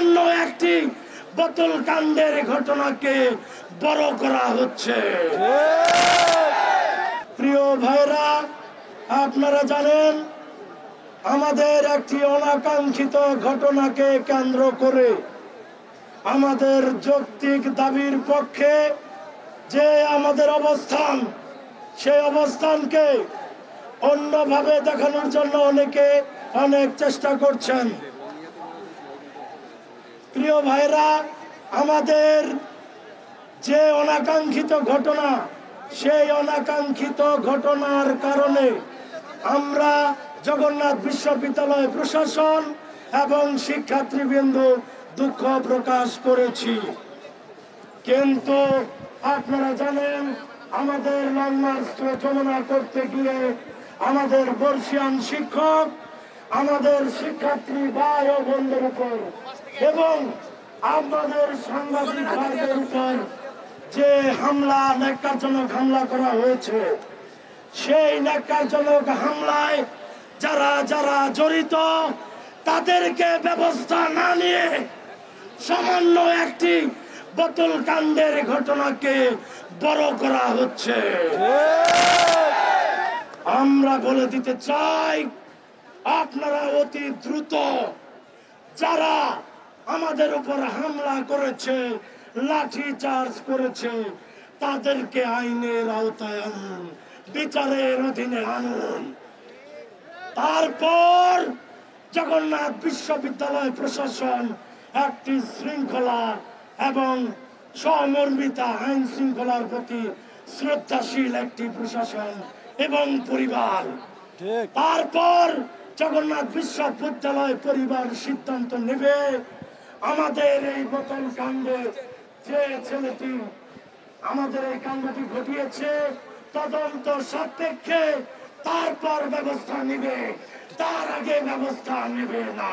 সামান্য একটি বোতল কাণ্ডের ঘটনাকে বড় করা হচ্ছে। প্রিয় ভাইরা, আপনারা জানেন আমাদের একটি অনাকাঙ্ক্ষিত ঘটনাকে কেন্দ্র করে আমাদের যৌক্তিক দাবির পক্ষে যে আমাদের অবস্থান, সেই অবস্থানকে অন্যভাবে দেখানোর জন্য অনেকে অনেক চেষ্টা করছেন। প্রিয় ভাইরা, আমাদের যে অনাকাঙ্ক্ষিত ঘটনা, সেই অনাকাঙ্ক্ষিত ঘটনার কারণে আমরা জগন্নাথ বিশ্ববিদ্যালয় প্রশাসন এবং শিক্ষার্থীবৃন্দ দুঃখ প্রকাশ করেছি। কিন্তু আপনারা জানেন আমাদের লং মার্চ যমুনা করতে গিয়ে আমাদের বর্ষিয়ান শিক্ষক, আমাদের শিক্ষার্থী ভাই ও বোনদের উপর এবং আমাদের সাংবাদিক ভাইদের উপর যে হামলা, ন্যাক্কারজনক হামলা করা হয়েছে, সেই ন্যাক্কারজনক হামলায় যারা যারা জড়িত তাদেরকে ব্যবস্থা না নিয়ে সামান্য একটি বোতল কাণ্ডের ঘটনাকে বড় করা হচ্ছে। আমরা বলে দিতে চাই, আপনারা অতি দ্রুত যারা আমাদের উপর হামলা করেছে, লাঠি চার্জ করেছে, তাদেরকে আইনের আওতায় আনুন, বিচারের অধীনে আনুন। তারপর জগন্নাথ বিশ্ববিদ্যালয় প্রশাসন একটি শৃঙ্খলা এবং সমর্মিতা আইন শৃঙ্খলার প্রতি শ্রদ্ধাশীল একটি প্রশাসন এবং পরিবার, তারপর জগন্নাথ বিশ্ববিদ্যালয় পরিবার সিদ্ধান্ত নেবে আমাদের এই বোতল কাণ্ডে যে ছেলেটি আমাদের এই কাণ্ডটি ঘটিয়েছে তদন্ত সাপেক্ষে তারপর ব্যবস্থা নেবে, তার আগে ব্যবস্থা নেবে না।